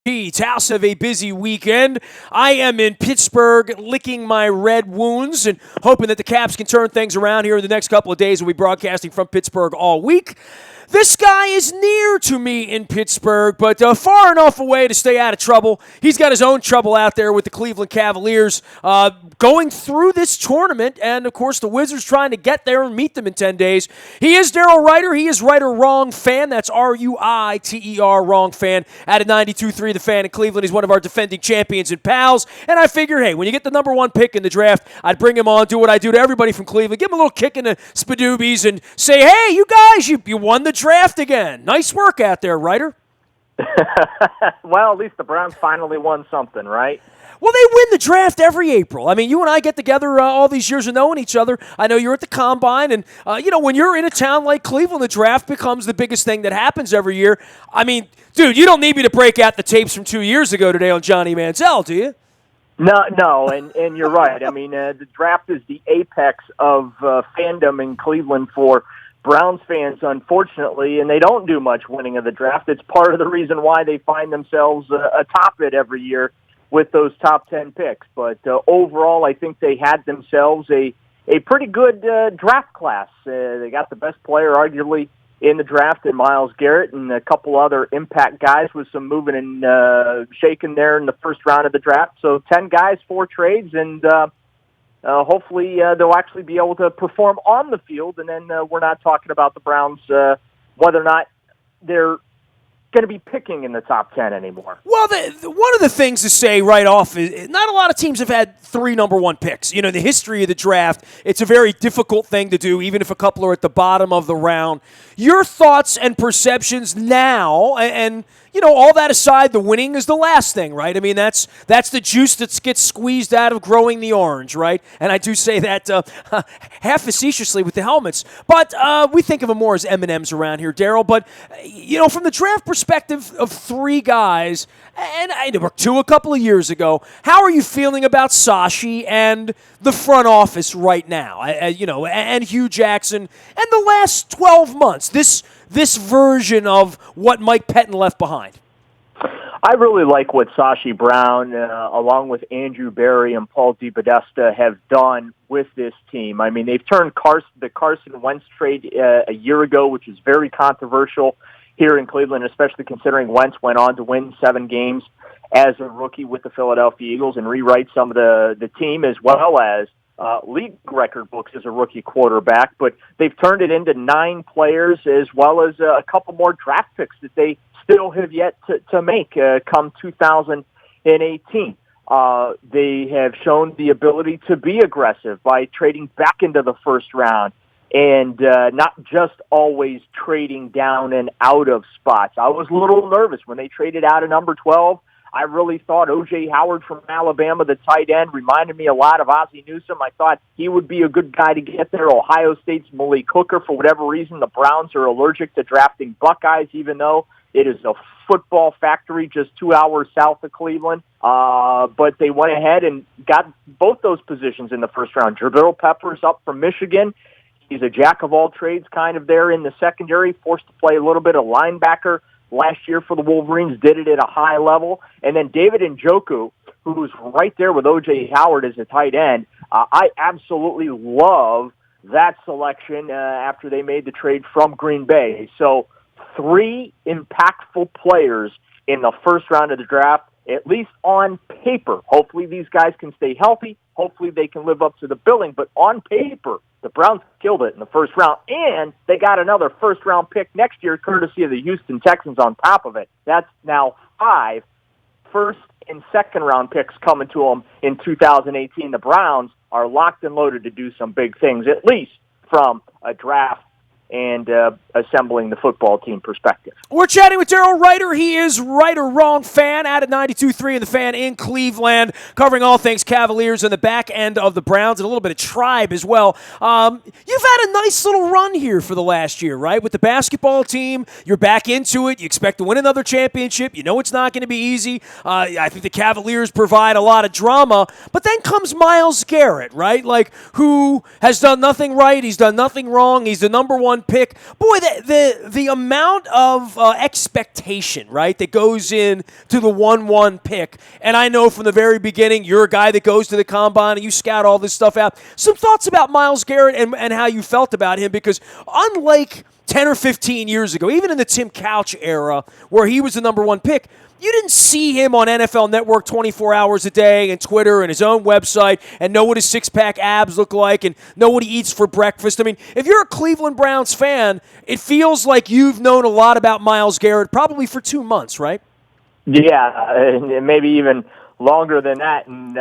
House have a busy weekend. I am in Pittsburgh licking my red wounds and hoping that the Caps can turn things around here in the next couple of days. We'll be broadcasting from Pittsburgh all week. This guy is near to me in Pittsburgh, but far enough away to stay out of trouble. He's got his own trouble out there with the Cleveland Cavaliers going through this tournament, and, of course, the Wizards trying to get there and meet them in 10 days. He is Daryl Ruiter. He is Ruiter Wrong Fan. That's R-U-I-T-E-R Wrong Fan. At 92.3 The Fan in Cleveland. He's one of our defending champions and pals, and I figure, hey, when you get the number one pick in the draft, I'd bring him on, do what I do to everybody from Cleveland, give him a little kick in the spadoobies, and say, hey, you guys, you won the draft again. Nice work out there, Ryder. Well, at least the Browns finally won something, right? Well, they win the draft every April. I mean, you and I get together all these years of knowing each other. I know you're at the Combine, and, when you're in a town like Cleveland, the draft becomes the biggest thing that happens every year. I mean, dude, you don't need me to break out the tapes from 2 years ago today on Johnny Manziel, do you? No, and you're right. I mean, the draft is the apex of fandom in Cleveland for Browns fans, unfortunately, and they don't do much winning of the draft. It's part of the reason why they find themselves atop it every year with those top 10 picks. But overall, I think they had themselves a pretty good draft class. They got the best player, arguably, in the draft in Myles Garrett, and a couple other impact guys with some moving and shaking there in the first round of the draft. So 10 guys, 4 trades, and hopefully they'll actually be able to perform on the field, and then we're not talking about the Browns, whether or not they're going to be picking in the top 10 anymore. Well, one of the things to say right off is not a lot of teams have had 3 number one picks. In the history of the draft, it's a very difficult thing to do, even if a couple are at the bottom of the round. Your thoughts and perceptions now, and all that aside, the winning is the last thing, right? I mean, that's the juice that gets squeezed out of growing the orange, right? And I do say that half facetiously with the helmets. But we think of them more as M&Ms around here, Daryl. But, from the draft perspective of 3 guys, and I were 2 a couple of years ago, how are you feeling about Sashi and the front office right now? And Hugh Jackson and the last 12 months, this version of what Mike Pettin left behind? I really like what Sashi Brown, along with Andrew Berry and Paul DePodesta, have done with this team. I mean, they've turned the Carson Wentz trade a year ago, which is very controversial here in Cleveland, especially considering Wentz went on to win 7 games as a rookie with the Philadelphia Eagles and rewrite some of the team as well as league record books as a rookie quarterback. But they've turned it into 9 players as well as a couple more draft picks that they still have yet to make come 2018. They have shown the ability to be aggressive by trading back into the first round and not just always trading down and out of spots. I was a little nervous when they traded out of number 12. I really thought O.J. Howard from Alabama, the tight end, reminded me a lot of Ozzie Newsome. I thought he would be a good guy to get there. Ohio State's Malik Hooker, for whatever reason, the Browns are allergic to drafting Buckeyes, even though it is a football factory just 2 hours south of Cleveland. But they went ahead and got both those positions in the first round. Jabril Peppers up from Michigan. He's a jack-of-all-trades kind of there in the secondary, forced to play a little bit of linebacker last year for the Wolverines, did it at a high level. And then David Njoku, who's right there with O.J. Howard as a tight end. I absolutely love that selection after they made the trade from Green Bay. So 3 impactful players in the first round of the draft, at least on paper. Hopefully these guys can stay healthy. Hopefully they can live up to the billing. But on paper, the Browns killed it in the first round, and they got another first-round pick next year, courtesy of the Houston Texans on top of it. That's now 5 first- and second-round picks coming to them in 2018. The Browns are locked and loaded to do some big things, at least from a draft and assembling the football team perspective. We're chatting with Daryl Ruiter. He is Ruiter Wrong Fan out at 92.3 in The Fan in Cleveland, covering all things Cavaliers and the back end of the Browns and a little bit of Tribe as well. You've had a nice little run here for the last year, right? With the basketball team, you're back into it. You expect to win another championship. You know it's not going to be easy. I think the Cavaliers provide a lot of drama. But then comes Myles Garrett, right? Who has done nothing right. He's done nothing wrong. He's the number one 1 pick. Boy, the amount of expectation, right, that goes in to the 1-1 pick. And I know from the very beginning, you're a guy that goes to the combine and you scout all this stuff out. Some thoughts about Myles Garrett and how you felt about him, because unlike 10 or 15 years ago, even in the Tim Couch era where he was the number 1 pick, you didn't see him on NFL Network 24 hours a day and Twitter and his own website and know what his six-pack abs look like and know what he eats for breakfast. I mean, if you're a Cleveland Browns fan, it feels like you've known a lot about Myles Garrett probably for 2 months, right? Yeah, and maybe even longer than that. And,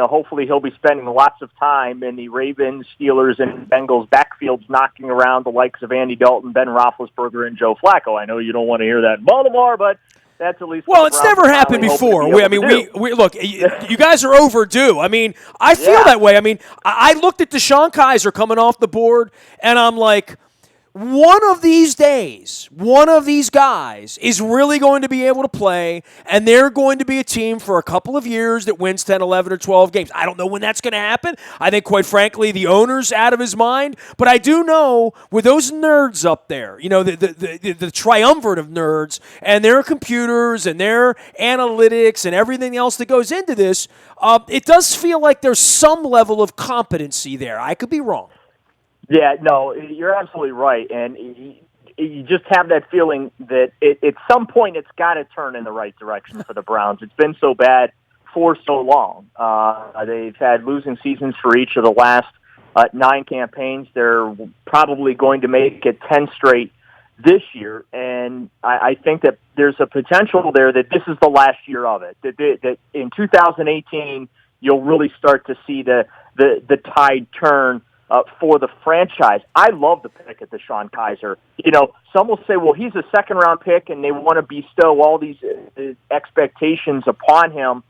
hopefully he'll be spending lots of time in the Ravens, Steelers, and Bengals backfields knocking around the likes of Andy Dalton, Ben Roethlisberger, and Joe Flacco. I know you don't want to hear that in Baltimore, but that's at least. Well, it's never happened before. We look. You guys are overdue. I mean, I feel that way. I mean, I looked at Deshaun Kaiser coming off the board, and I'm like, one of these days, one of these guys is really going to be able to play, and they're going to be a team for a couple of years that wins 10, 11, or 12 games. I don't know when that's going to happen. I think, quite frankly, the owner's out of his mind. But I do know with those nerds up there, the triumvirate of nerds and their computers and their analytics and everything else that goes into this, it does feel like there's some level of competency there. I could be wrong. Yeah, no, you're absolutely right. And you just have that feeling that at some point it's got to turn in the right direction for the Browns. It's been so bad for so long. They've had losing seasons for each of the last 9 campaigns. They're probably going to make it 10 straight this year. And I think that there's a potential there that this is the last year of it, that in 2018 you'll really start to see the tide turn for the franchise. I love the pick at Deshaun Kaiser. Some will say, well, he's a second-round pick, and they want to bestow all these expectations upon him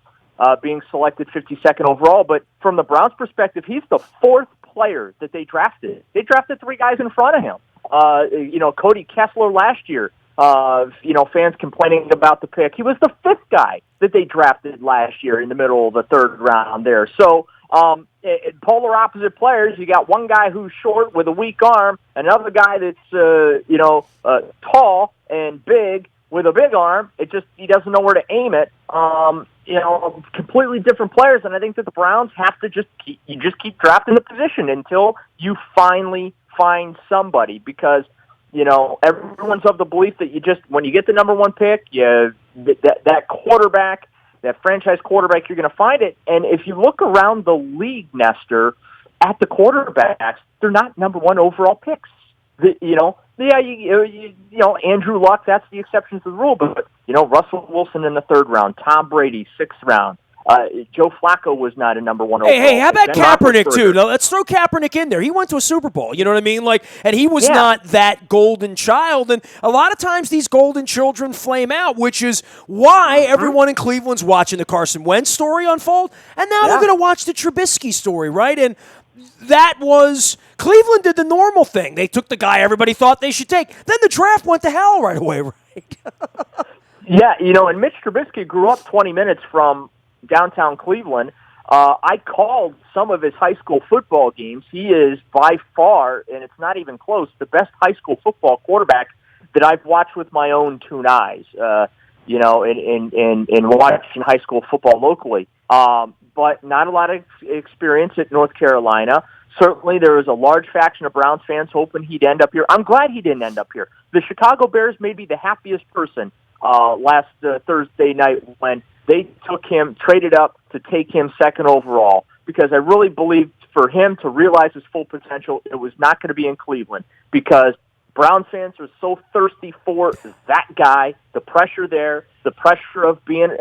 being selected 52nd overall. But from the Browns' perspective, he's the 4th player that they drafted. They drafted 3 guys in front of him. Cody Kessler last year, fans complaining about the pick. He was the 5th guy that they drafted last year in the middle of the 3rd round there. So, polar opposite players. You got one guy who's short with a weak arm, another guy that's tall and big with a big arm. He doesn't know where to aim it. Completely different players, and I think that the Browns have to just keep drafting the position until you finally find somebody, because everyone's of the belief that when you get the number 1 pick, that quarterback, that franchise quarterback, you're going to find it. And if you look around the league, Nestor, at the quarterbacks, they're not number 1 overall picks. Andrew Luck, that's the exception to the rule. But Russell Wilson in the 3rd round, Tom Brady 6th round. Joe Flacco was not a number 1 overall. Hey, how about Kaepernick, too? Now, let's throw Kaepernick in there. He went to a Super Bowl, you know what I mean? And he was not that golden child. And a lot of times these golden children flame out, which is why everyone in Cleveland's watching the Carson Wentz story unfold. And now they're going to watch the Trubisky story, right? And that was – Cleveland did the normal thing. They took the guy everybody thought they should take. Then the draft went to hell right away, right? And Mitch Trubisky grew up 20 minutes from downtown Cleveland. I called some of his high school football games. He is by far, and it's not even close, the best high school football quarterback that I've watched with my own 2 eyes, in watching high school football locally. But not a lot of experience at North Carolina. Certainly there was a large faction of Browns fans hoping he'd end up here. I'm glad he didn't end up here. The Chicago Bears made me the happiest person last Thursday night when they traded up to take him 2nd overall, because I really believed for him to realize his full potential, it was not going to be in Cleveland, because Browns fans are so thirsty for that guy, the pressure there, the pressure of being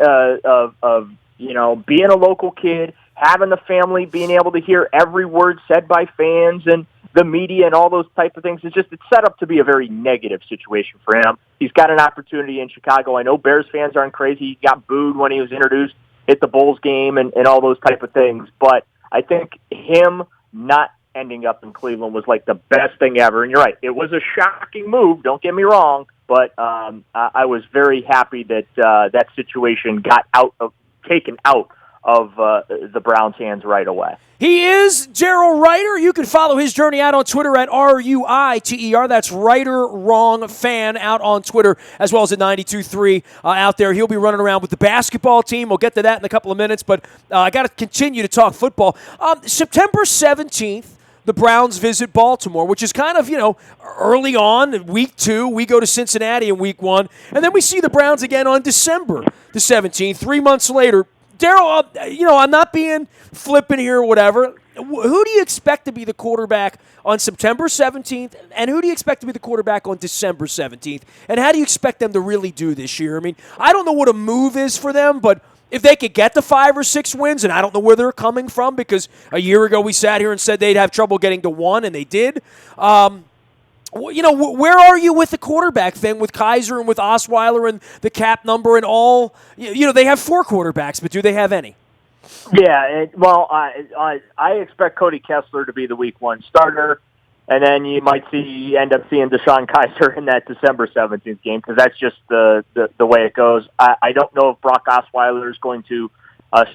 being a local kid, having the family, being able to hear every word said by fans and the media and all those type of things. It's set up to be a very negative situation for him. He's got an opportunity in Chicago. I know Bears fans aren't crazy. He got booed when he was introduced at the Bulls game and all those type of things. But I think him not ending up in Cleveland was like the best thing ever. And you're right, it was a shocking move, don't get me wrong, but I was very happy that that situation got taken out the Browns' hands right away. He is Gerald Reiter. You can follow his journey out on Twitter at RUITER. That's Reiter Wrong Fan out on Twitter, as well as at 92.3 out there. He'll be running around with the basketball team. We'll get to that in a couple of minutes, but I got to continue to talk football. September 17th, the Browns visit Baltimore, which is kind of, early on, week 2. We go to Cincinnati in week 1, and then we see the Browns again on December the 17th, 3 months later. Daryl, I'm not being flippant here or whatever. Who do you expect to be the quarterback on September 17th, and who do you expect to be the quarterback on December 17th? And how do you expect them to really do this year? I mean, I don't know what a move is for them, but if they could get to 5 or 6 wins, and I don't know where they're coming from because a year ago we sat here and said they'd have trouble getting to 1, and they did. Where are you with the quarterback thing with Kaiser and with Osweiler and the cap number and all? They have 4 quarterbacks, but do they have any? Yeah, I expect Cody Kessler to be the week 1 starter, and then you might end up seeing Deshaun Kaiser in that December 17th game because that's just the way it goes. I don't know if Brock Osweiler is going to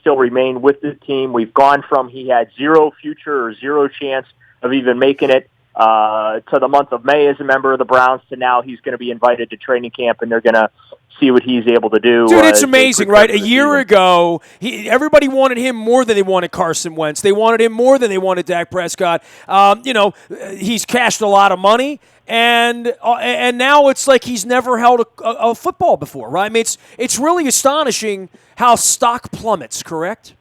still remain with the team. We've gone from he had 0 future or 0 chance of even making it to the month of May as a member of the Browns to now he's going to be invited to training camp and they're going to see what he's able to do. Dude, it's amazing, right? A year ago, everybody wanted him more than they wanted Carson Wentz. They wanted him more than they wanted Dak Prescott. He's cashed a lot of money, and now it's like he's never held a football before, right? I mean, it's really astonishing how stock plummets, correct?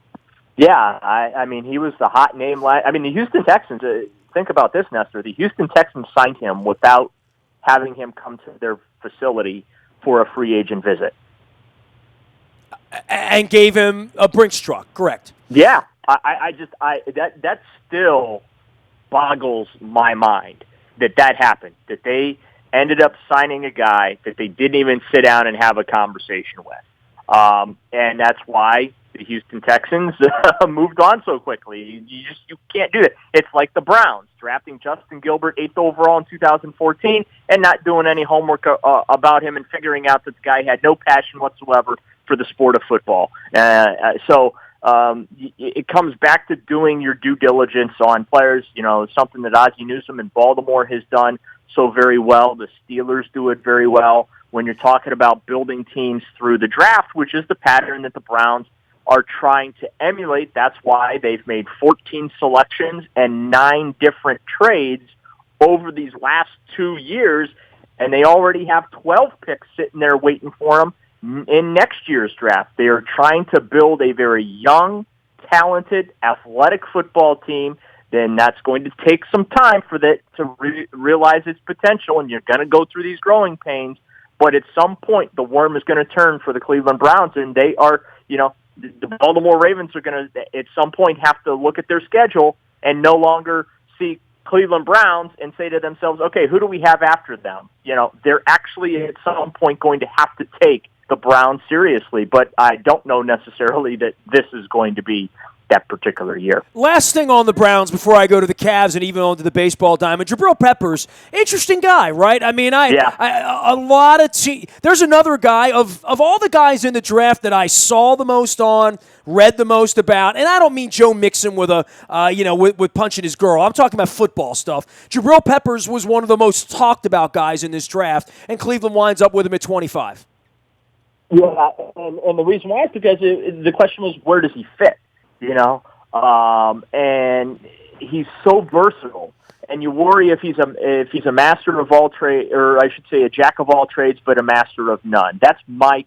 Yeah, I mean, he was the hot name. The Houston Texans, think about this, Nestor. The Houston Texans signed him without having him come to their facility for a free agent visit. And gave him a Brinks truck, correct? Yeah. That still boggles my mind that happened, that they ended up signing a guy that they didn't even sit down and have a conversation with. And that's why the Houston Texans moved on so quickly. You can't do that. It's like the Browns drafting Justin Gilbert 8th overall in 2014 and not doing any homework about him and figuring out that the guy had no passion whatsoever for the sport of football. So it comes back to doing your due diligence on players. Something that Ozzie Newsome in Baltimore has done so very well. The Steelers do it very well. When you're talking about building teams through the draft, which is the pattern that the Browns are trying to emulate. That's why they've made 14 selections and 9 different trades over these last 2 years, and they already have 12 picks sitting there waiting for them in next year's draft. They are trying to build a very young, talented, athletic football team. Then that's going to take some time for that to realize its potential, and you're going to go through these growing pains. But at some point, the worm is going to turn for the Cleveland Browns, and they are, the Baltimore Ravens are going to, at some point, have to look at their schedule and no longer see Cleveland Browns and say to themselves, okay, who do we have after them? They're actually at some point going to have to take the Browns seriously, but I don't know necessarily that this is going to be that particular year. Last thing on the Browns before I go to the Cavs and even onto the baseball diamond. Jabril Peppers, interesting guy, right? I mean, a lot of there's another guy of all the guys in the draft that I saw the most on, read the most about, and I don't mean Joe Mixon with with punching his girl. I'm talking about football stuff. Jabril Peppers was one of the most talked about guys in this draft, and Cleveland winds up with him at 25. Yeah, and the reason why is because the question was, where does he fit? And he's so versatile, and you worry if he's a master of all trades, or I should say a jack of all trades, but a master of none. That's my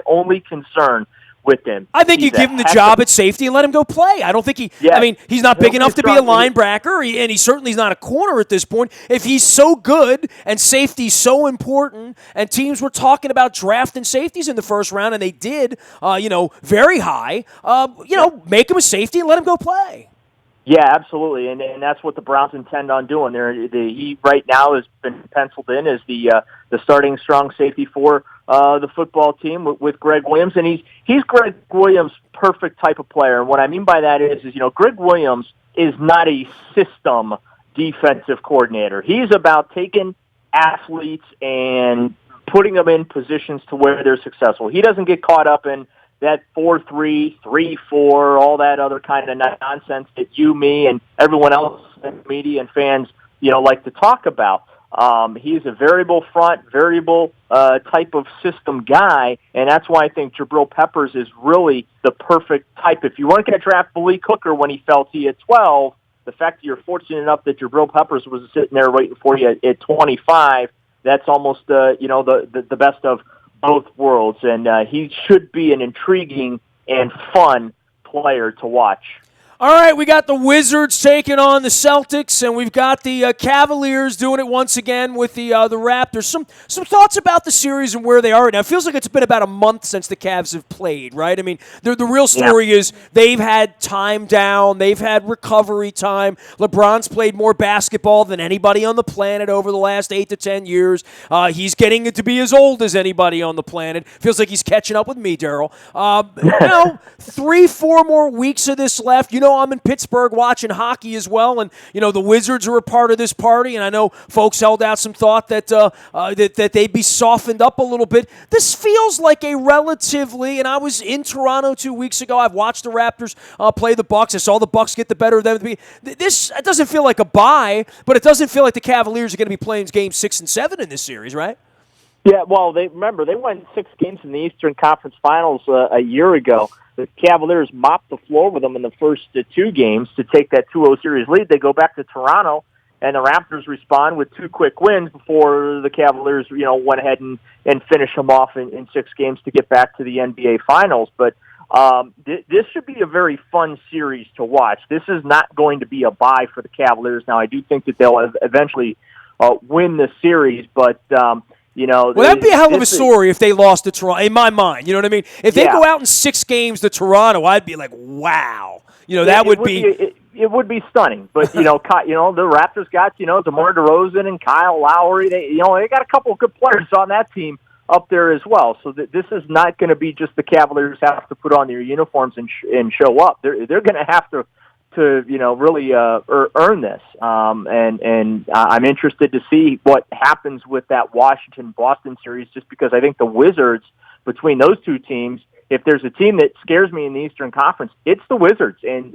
only concern with him. I think you give him the job at safety and let him go play. I don't think he's not big enough to be a linebacker, and he certainly is not a corner at this point. If he's so good and safety's so important, and teams were talking about drafting safeties in the first round, and they did, very high, make him a safety and let him go play. Yeah, absolutely, and that's what the Browns intend on doing. He right now has been penciled in as the starting strong safety for the football team with Greg Williams, and he's Greg Williams' perfect type of player. And what I mean by that is Greg Williams is not a system defensive coordinator. He's about taking athletes and putting them in positions to where they're successful. He doesn't get caught up in that 4-3, 3-4, all that other kind of nonsense that you, me, and everyone else in the media and fans, like to talk about. He's a variable front, variable type of system guy, and that's why I think Jabril Peppers is really the perfect type. If you weren't going to draft Malik Hooker when he fell to you at 12, the fact that you're fortunate enough that Jabril Peppers was sitting there waiting for you at 25, that's almost the best of both worlds, and he should be an intriguing and fun player to watch. All right, we got the Wizards taking on the Celtics, and we've got the Cavaliers doing it once again with the Raptors. Some thoughts about the series and where they are right now. It feels like it's been about a month since the Cavs have played, right? I mean, the real story is they've had time down. They've had recovery time. LeBron's played more basketball than anybody on the planet over the last 8 to 10 years. He's getting to be as old as anybody on the planet. Feels like he's catching up with me, Daryl. 3-4 more weeks of this left. I'm in Pittsburgh watching hockey as well, and the Wizards are a part of this party, and I know folks held out some thought that that they'd be softened up a little bit. This feels like a relatively, and I was in Toronto 2 weeks ago. I've watched the Raptors play the Bucks. I saw the Bucks get the better of them. This it doesn't feel like a bye, but it doesn't feel like the Cavaliers are going to be playing games 6 and 7 in this series, right? Yeah, well, they won 6 games in the Eastern Conference Finals a year ago. The Cavaliers mopped the floor with them in the first 2 games to take that 2-0 series lead. They go back to Toronto, and the Raptors respond with 2 quick wins before the Cavaliers, went ahead and finished them off in 6 games to get back to the NBA Finals. But this should be a very fun series to watch. This is not going to be a bye for the Cavaliers. Now, I do think that they'll eventually win the series, but well, that'd be a hell of a story if they lost to Toronto, in my mind. You know what I mean? If they go out in 6 games to Toronto, I'd be like, wow. That would be... It would be stunning. But, the Raptors got, DeMar DeRozan and Kyle Lowry. They got a couple of good players on that team up there as well. So this is not going to be just the Cavaliers have to put on their uniforms and show up. They're going to have to really earn this. And I'm interested to see what happens with that Washington-Boston series, just because I think the Wizards, between those 2 teams, if there's a team that scares me in the Eastern Conference, it's the Wizards. And,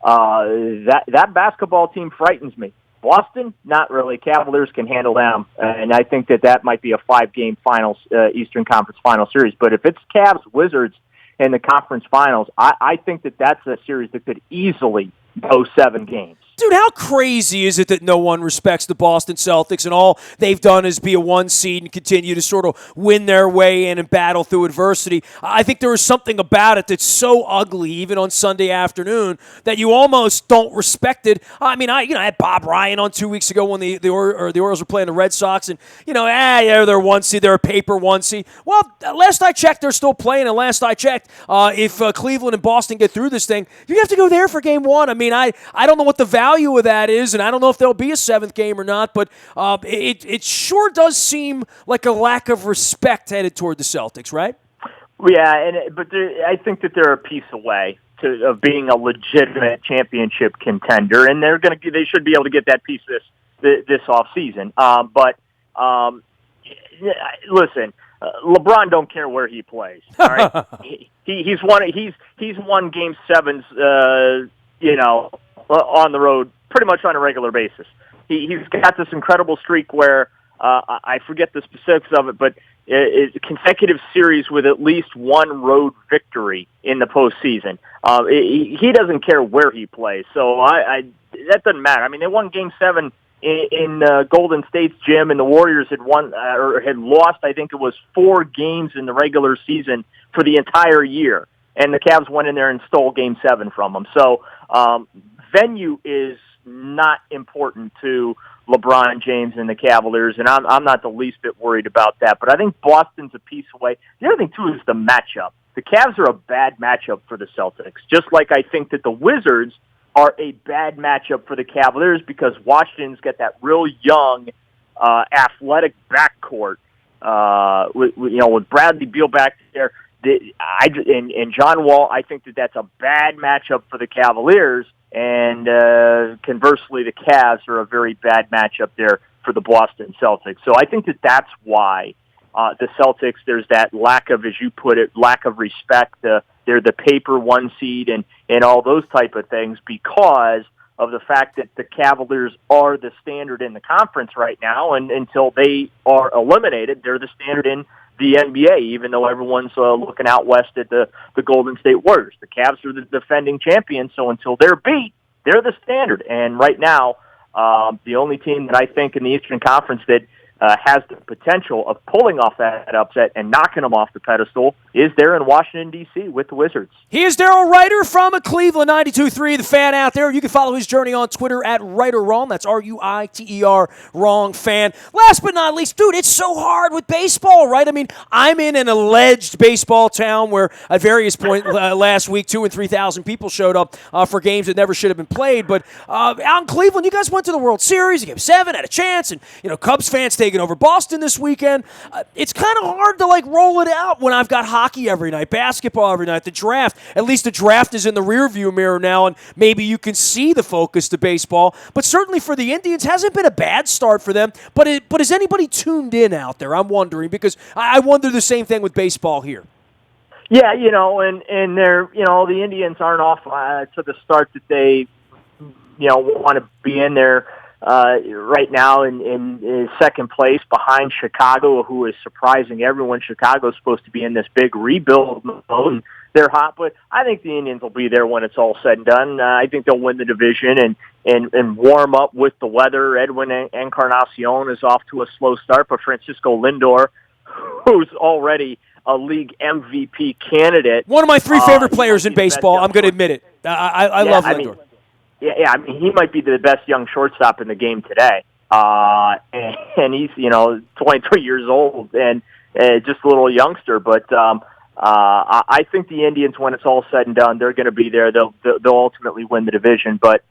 that basketball team frightens me. Boston, not really. Cavaliers can handle them. And I think that might be a 5-game finals, Eastern Conference final series. But if it's Cavs-Wizards, in the conference finals, I think that's a series that could easily go 7 games. Dude, how crazy is it that no one respects the Boston Celtics and all they've done is be a 1 seed and continue to sort of win their way in and battle through adversity? I think there is something about it that's so ugly, even on Sunday afternoon, that you almost don't respect it. I mean, I had Bob Ryan on 2 weeks ago when the Orioles were playing the Red Sox, and they're 1 seed, they're a paper 1 seed. Well, last I checked, they're still playing, and last I checked, if Cleveland and Boston get through this thing, you have to go there for Game 1. I mean, I don't know what the value of that is, and I don't know if there'll be a 7th game or not, but it sure does seem like a lack of respect headed toward the Celtics, right? Yeah, but I think that they're a piece away of being a legitimate championship contender, and they should be able to get that piece this off season. But listen, LeBron don't care where he plays. All right, he's won Game 7s. On the road pretty much on a regular basis. He's got this incredible streak where I forget the specifics of it, but it's a consecutive series with at least 1 road victory in the postseason. He doesn't care where he plays, so that doesn't matter. I mean, they won Game 7 in Golden State's gym, and the Warriors had won or had lost. I think it was 4 games in the regular season for the entire year, and the Cavs went in there and stole Game 7 from them. So. Venue is not important to LeBron James and the Cavaliers, and I'm not the least bit worried about that. But I think Boston's a piece away. The other thing, too, is the matchup. The Cavs are a bad matchup for the Celtics, just like I think that the Wizards are a bad matchup for the Cavaliers because Washington's got that real young, athletic backcourt with Bradley Beal back there. And John Wall, I think that's a bad matchup for the Cavaliers, and conversely, the Cavs are a very bad matchup there for the Boston Celtics. So I think that's why the Celtics, there's that lack of, as you put it, lack of respect. They're the paper one seed and all those type of things because of the fact that the Cavaliers are the standard in the conference right now, and until they are eliminated, they're the standard in the NBA, even though everyone's looking out west at the Golden State Warriors. The Cavs are the defending champions, so until they're beat, they're the standard. And right now, the only team that I think in the Eastern Conference that has the potential of pulling off that upset and knocking them off the pedestal is there in Washington, D.C. with the Wizards. He is Daryl Ruiter from Cleveland 92.3, the fan out there. You can follow his journey on Twitter at RuiterWrong. That's R-U-I-T-E-R, wrong fan. Last but not least, dude, it's so hard with baseball, right? I mean, I'm in an alleged baseball town where at various points last week, 2,000 and 3,000 people showed up for games that never should have been played. But out in Cleveland, you guys went to the World Series. Game 7, had a chance. And, Cubs fans taking over Boston this weekend. It's kind of hard to, roll it out when I've got hockey every night, basketball every night, the draft. At least the draft is in the rearview mirror now, and maybe you can see the focus to baseball. But certainly for the Indians, hasn't been a bad start for them. But is anybody tuned in out there? I'm wondering, because I wonder the same thing with baseball here. Yeah, and they're, the Indians aren't off to the start that they, want to be in there. Right now in second place behind Chicago, who is surprising everyone. Chicago's supposed to be in this big rebuild mode, and they're hot, but I think the Indians will be there when it's all said and done. I think they'll win the division and warm up with the weather. Edwin Encarnacion is off to a slow start, but Francisco Lindor, who's already a league MVP candidate. One of my 3 favorite players in baseball, I'm going to admit it. I love Lindor. Yeah, he's the best young shortstop in the game today. And he's, 23 years old and just a little youngster. But I think the Indians, when it's all said and done, they're going to be there. They'll ultimately win the division. But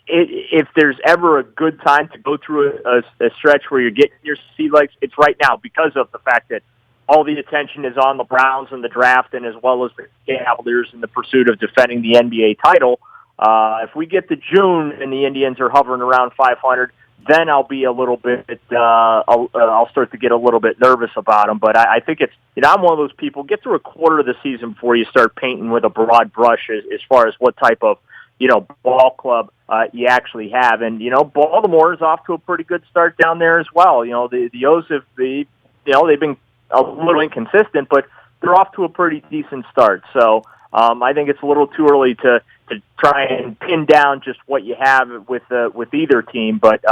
if there's ever a good time to go through a stretch where you're getting your sea legs, it's right now because of the fact that all the attention is on the Browns and the draft, and as well as the Cavaliers in the pursuit of defending the NBA title. If we get to June and the Indians are hovering around 500, then I'll be a little bit. I'll start to get a little bit nervous about them. But I think it's. I'm one of those people. Get through a quarter of the season before you start painting with a broad brush as far as what type of ball club you actually have. And Baltimore is off to a pretty good start down there as well. The O's have they've been a little inconsistent, but they're off to a pretty decent start. So I think it's a little too early to try and pin down just what you have with either team, but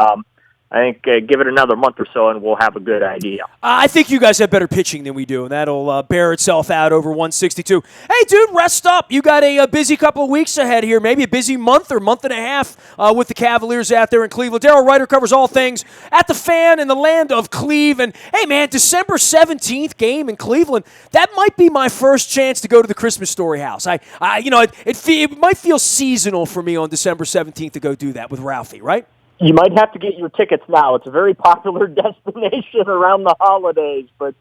I think give it another month or so and we'll have a good idea. I think you guys have better pitching than we do, and that'll bear itself out over 162. Hey, dude, rest up. You got a busy couple of weeks ahead here, maybe a busy month or month and a half with the Cavaliers out there in Cleveland. Daryl Ruiter covers all things at the Fan in the land of Cleveland. Hey, man, December 17th game in Cleveland, that might be my first chance to go to the Christmas Story house. It might feel seasonal for me on December 17th to go do that with Ralphie, right? You might have to get your tickets now. It's a very popular destination around the holidays, but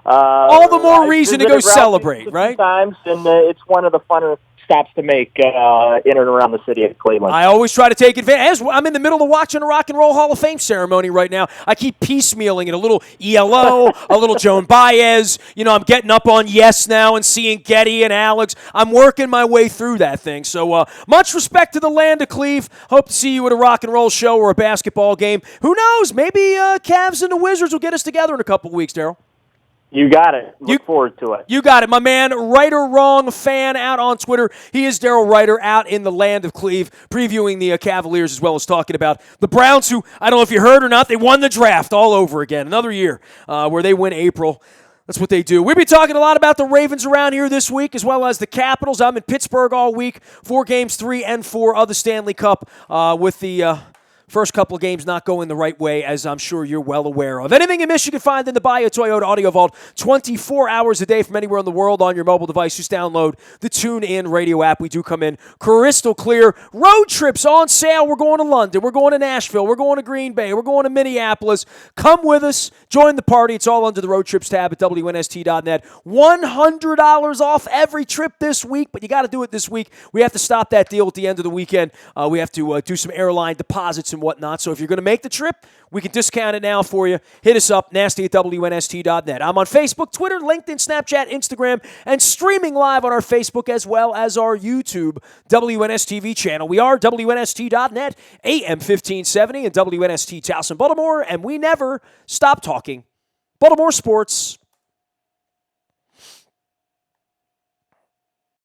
all the more reason to go celebrate, right? Times, and it's one of the funner stops to make in and around the city of Cleveland. I always try to take advantage. I'm in the middle of watching a Rock and Roll Hall of Fame ceremony right now. I keep piecemealing it. A little ELO, a little Joan Baez. I'm getting up on Yes now and seeing Getty and Alex. I'm working my way through that thing. So much respect to the land of Cleve. Hope to see you at a rock and roll show or a basketball game. Who knows? Maybe Cavs and the Wizards will get us together in a couple of weeks, Daryl. You got it. Look forward to it. You got it. My man, WriterWrong fan out on Twitter. He is Daryl Ruiter out in the land of Cleve, previewing the Cavaliers as well as talking about the Browns, who, I don't know if you heard or not, they won the draft all over again. Another year where they win April. That's what they do. We'll be talking a lot about the Ravens around here this week, as well as the Capitals. I'm in Pittsburgh all week. 4 games, 3 and 4 of the Stanley Cup with the first couple of games not going the right way, as I'm sure you're well aware of. Anything you miss, you can find in the Bayou Toyota Audio Vault 24 hours a day from anywhere in the world on your mobile device. Just download the TuneIn radio app. We do come in crystal clear. Road trips on sale. We're going to London. We're going to Nashville. We're going to Green Bay. We're going to Minneapolis. Come with us. Join the party. It's all under the Road Trips tab at WNST.net. $100 off every trip this week, but you got to do it this week. We have to stop that deal at the end of the weekend. We have to do some airline deposits and and whatnot. So if you're going to make the trip, we can discount it now for you. Hit us up, nasty@WNST.net. I'm on Facebook, Twitter, LinkedIn, Snapchat, Instagram, and streaming live on our Facebook as well as our YouTube WNSTV channel. We are WNST.net, AM 1570, and WNST Towson, Baltimore, and we never stop talking Baltimore sports.